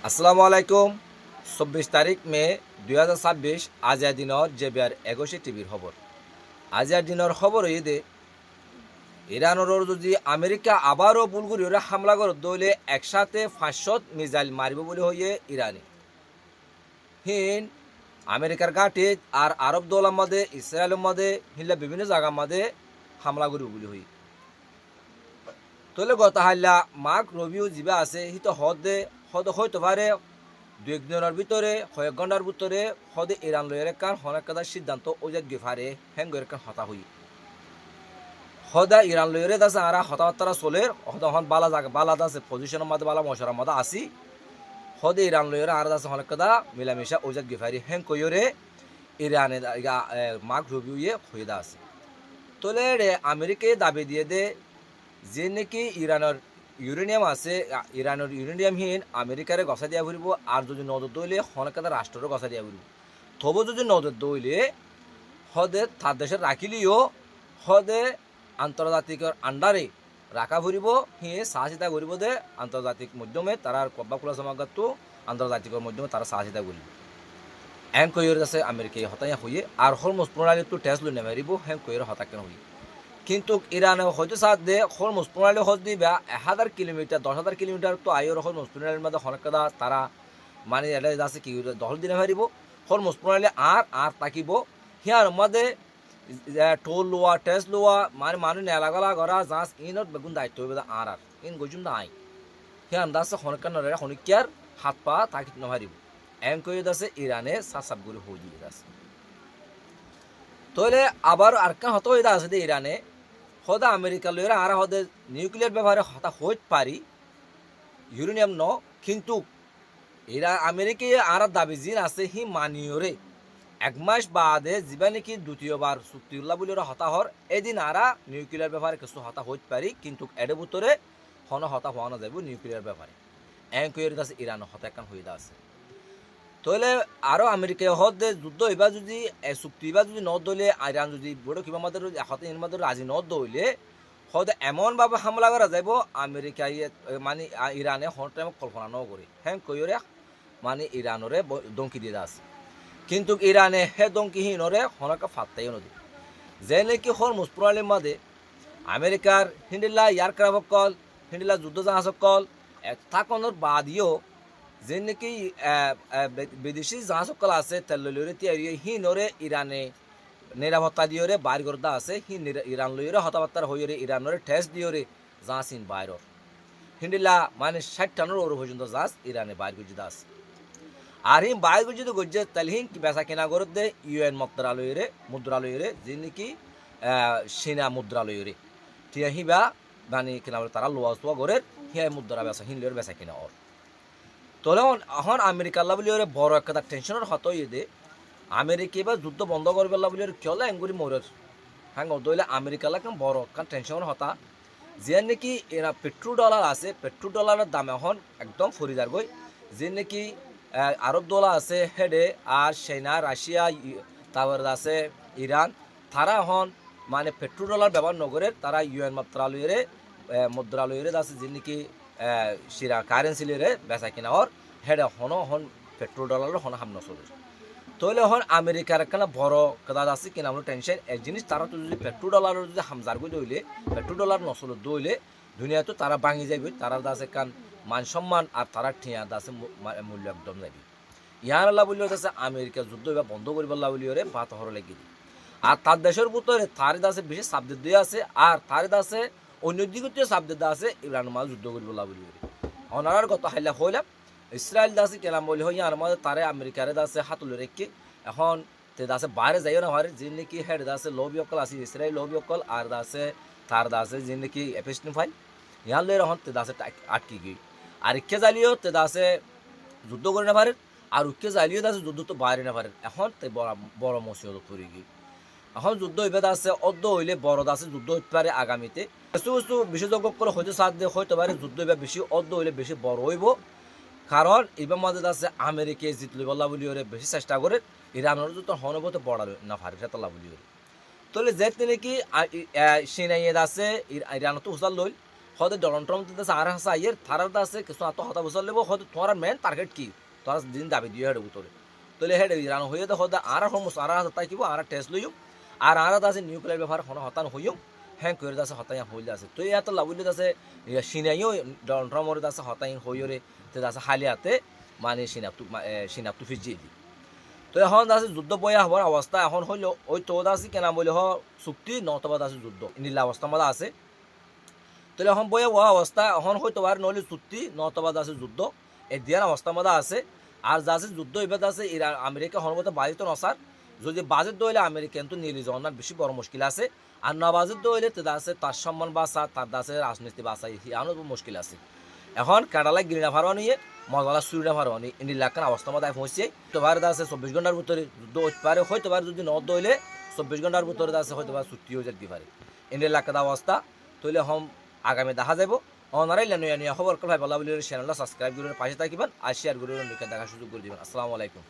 আসসালামু আলাইকুম। 24 মে 2026 আজিয়া দিনের জেবিআর 21 টিভির খবর। আজিয়ার দিনের খবর দে ইরানের যদি আমেরিকা আবারও বুলগুরিরে হামলা করে দইলে একসাথে 500 মিসাইল মারিব বলে হইয়ে ইরানি হিন আমেরিকার ঘাটে আর আরব দলের মধ্যে ইসরায়েলের মধ্যে হিল্লা বিভিন্ন জায়গার মধ্যে হামলা করিব বলে হই তলে গত হাল্লা মার্ক রবিও যিবা আছে হিতো হদ হইতে পারে দু একদিনের ভিতরে কয়েক ঘন্টার ভিতরে হদে ইরান লয়ের কান হনাকাদার সিদ্ধান্ত ওজাত গেফারে হ্যাঙ্গের কান হতা হই হদা ইরান লয়ের দাসে আরা হতাবার্তারা চলে হন বালা জায়গা বালা দাসে পজিশনের মধ্যে বালা মশার মধ্যে আসি হদে ইরান লয়ের আর দাসে হনাকাদা মিলামিশা ওজাত গেফারি হ্যাং কইরে ইরানে মার্ক রবিও হয়ে দা আছে তোলে আমেরিকায় দাবি দিয়ে দে যে নাকি ইরানের ইউরেনিয়াম আছে ইরানের ইউরেনিয়ামহীন আমেরিকারে গছা দিয়া ফুরিব আর যদি নজর দইলে হনকাদা রাষ্ট্রেরও গছা দিয়া ফুরিব তবু যদি নজর দইলে হদে তার দেশের রাখিলিও হদে আন্তর্জাতিক আন্ডারে রাখা ফুরিব হিয়ে সাহসিতা করিব দে আন্তর্জাতিক মাধ্যমে তারা কব্বা খোলা সমাগত আন্তর্জাতিকের মাধ্যমে তারা সাহসিতা করিব হ্যাং কইয়ের আছে আমেরিকায় হতাইয়া হইয়ে আর হরমুজ প্রণালী তো টেস্ট লই নেমারিব হ্যাং কইয়ের হতাকেন হইয়ে কিন্তু ইরানে হয়তো সাথ দে হরমুজ প্রণালী হজ দিবা 1000 কিলোমিটার 10,000 কিলোমিটার তো আইর হরমুজ প্রণালীর মধ্যে হনকাদা তারা মানে এটা আছে কি 10 দিনে হারিব হরমুজ প্রণালী আর তাকিব হিয়ার মধ্যে টোল লোয়া টেস্ট লোয়া মানে মানুষ নেলাগলা করা যাস ইনত বেগুন দায়িত্ব হইবে আর ইন গজুম নাই হিয়ান দাসে হনকান নরে হনিকিয়ার হাত পা তাকিত নহারিব এম কই দাসে ইরানে সাসাব গুলি হই দিয়ে দাসে তোলে আবার আরকান হতো হইদা আছে দে ইরানে হদা আমেরিকা লইরা আর হদে নিউক্লিয়ার ব্যবহারে হতা হইত পারি ইউরেনিয়াম ন কিন্তু এরা আমেরিকায় আর দাবি জিন আছে হি মানিয়রে 1 মাস বাদে যিবা নাকি দ্বিতীয়বার চুক্তি উল্লা বলে হতাহর এদিন আরা নিউক্লিয়ার ব্যবহারে কিছু হতা হইত পারি কিন্তু এর ভিতরে হন হতা হওয়া না যাব নিউক্লিয়ার ব্যবহারে এন কইর দাস ইরান হতা একখান হইদা আছে তাহলে আরও আমেরিকায় হদে যুদ্ধ এবার যদি চুক্তি এবার যদি ন দলে ইরান যদি বড় কিবা মাদের হতে এর মাদের রাজি ন দইলে হদে এমনভাবে হামলা করা যাব আমেরিকায় মানে ইরানে হন টাইম কল্পনা ন করে হ্যাঁ কইরে মানে ইরানরে দমকি দিয়ে আছে কিন্তু ইরানে হে দমকিহীনরে হনকা ফাত্তাই নদী যে নাকি হরমুজ প্রণালীর মধ্যে আমেরিকার হিন্দিলা এয়ারক্রাফট কল হিন্দিলা যুদ্ধ জাহাজ কল থাকনের বাদিও যে নাকি বিদেশি জাহাজ সকল আছে তেলরে তিয়ারি হিনরে ইরানে নিরাপত্তা দিয়রে বাইর করদা আছে হি ইরান লইরে হতাবার্তার হইরে ইরানরে ঠেস দিয়রে জাহাজিন বাইরর হিন্দিলা মানে 60 টনের ওর পর্যন্ত জাহাজ ইরানে বাইর গুজিদা আছে আর হি বাইর গুজিদ গজ্জে তালহিন কি বেচা কেনা করত দে ইউএন মুদ্রালয়রে যে নাকি সেনা মুদ্রালয়রে টিয়া হিবা মানে কেনা তারা লোয়া সোয়া করে হিয়া মুদ্রা বেচা হিনলের বেচা কেনা ওর তোলে এখন আমেরিকা আল্লাহ বলি বড় একটা টেনশনের হতো দে আমেরিকা এবার যুদ্ধ বন্ধ করবে আল্লাহ বলি কেলে এঙ্গুরি মরের হ্যাঁ দইলে আমেরিকা লাগে বড় একটা টেনশনের হতা যে নাকি এরা পেট্রোল ডলার আছে পেট্রোল ডলারের দাম এখন একদম ফরিদার গই যে নাকি আরব দোলা আছে হেডে আর চাইনা রাশিয়া তারপর আছে ইরান তারা এখন মানে পেট্রোল ডলার ব্যবহার নগরের তারা ইউএন মুদ্রালয়ের আছে যে নাকি সিরা কারেন্সি লিয়ে বেচা কিনা হর হেডে হন পেট্রোল ডলার হন হামনা চলে তাহলে হন আমেরিকার একটা বড় কথা আছে কিনা আমরা টেনশন এক জিনিস তারা তো যদি পেট্রোল ডলার যদি হামজার করে দইলে পেট্রোল ডলার নচল দইলে দুনিয়া তো তারা ভাঙি যাবে তারা আছে কান মান সম্মান আর তারা ঠিয়া আছে মূল্য একদম যাবে ইয়ার আল্লাহ বলি আছে আমেরিকা যুদ্ধ এবার বন্ধ করিব আল্লাহ বলি ওরে বাত হর লেগে আর তার দেশের ভিতরে তার আছে বেশি সাবজেক্ট দিয়ে আছে আর তার আছে অন্য দিকে সাবজেক্ট আছে ইরান মাল যুদ্ধ করিব আল্লাহ বলি ওরে অনার গত হাইলা হইলাম ইসরায়েল দাসে কেলাম বলি হই আর মধ্যে তারে আমেরিকারে দাসে হাতুলে রেখে এখন তে দাসে বাইরে যাইও না হারে যে নাকি হেড দাসে লবি অকল আছে ইসরায়েল লবি অকল আর দাসে তার দাসে যে নাকি এফএসটিন ফাইল ইয়ার লই রহন তে দাসে আটকি গই আর ইকে জালিও তে দাসে যুদ্ধ করে না পারে আর উকে জালিও দাসে যুদ্ধ তো বাইরে না পারে এখন তে বড় মসিবত পড়ে গই এখন যুদ্ধ হইবে আছে অদ্দ হইলে বড় আছে যুদ্ধ হইতে পারে আগামীতে কিছু কিছু বিশেষজ্ঞ করে হয়তো সাথ দিয়ে হইতে পারে যুদ্ধ হইবে বেশি অদ্দ হইলে বেশি বড় হইব কারণ এবার মধ্যে আছে আমেরিকায় জিতলি বল্লা বলি ওরে বেশি চেষ্টা করে ইরানের যত হনবতে বড়াবে না পারে সেতলা বলি ওরে তাহলে যেতে নাকি সিনাইয়ে আছে ইরান তো উসাল লইল হতে ডোনাল্ড ট্রাম্প দিতেছে আর হাসা আইয়ের থারার আছে কিছু আত হতা বছর লেবো হতে তোমার মেন টার্গেট কি তোরা দিন দাবি দিয়ে হেডে উত্তরে তাহলে হেডে ইরান হয়ে তো হতে আর সমস আর হাসা তাই কিবো আর টেস্ট লইও আর আছে নিউক্লিয়ার ব্যাপার হন হতান হইও হ্যাং করে আছে হতাই হইলে আছে তো এত লাভুলে আছে সিনাইও ডোনাল্ড ট্রাম্পের আছে হতাই হইরে তে আছে হালিয়াতে মানে সিনাপটু ফিজিয়ে দি তো এখন আছে যুদ্ধ বয়া হওয়ার অবস্থা এখন হইল ওই তো আছে কেনা বলে চুক্তি নতবাদ আছে যুদ্ধ নীলা অবস্থা মধ্যে আছে তাহলে এখন বয়া হওয়া অবস্থা এখন হয়তো আর নইলে চুক্তি নতবাদ আছে যুদ্ধ এই দিয়ার অবস্থা মধ্যে আছে আর যা আছে যুদ্ধ এবার আছে ইরান আমেরিকা হনমতো বাজিত নসার যদি বাজেট দইলে আমেরিকান তো নিয়ে যাওয়ার বেশি বড় মুশকিল আছে আর না বাজেট দইলে তাদের আছে তার সম্মান বাঁচা তার আছে রাজনীতি বাঁচা আরও মুশকিল আছে এখন কাটালা গিরিনা ফারওয়া নিয়ে মজালা সুরিনা ফারওয়া নিয়ে ইন্ডিয়া লাগান অবস্থা মধ্যে পৌঁছে তো ভারত আছে 24 ঘন্টার ভিতরে যুদ্ধ হতে পারে হয়তো পারে যদি নদ দইলে 24 ঘন্টার ভিতরে আছে হয়তো বা চুক্তি হয়ে যেতে পারে ইন্ডিয়া লাগান অবস্থা তৈলে হম আগামী দেখা যাব অনারাই নিয়া খবর ভাই বলা বলে চ্যানেলটা সাবস্ক্রাইব করে পাশে থাকিবেন আর শেয়ার করে দেখার সুযোগ করে দিবেন আসসালামু আলাইকুম।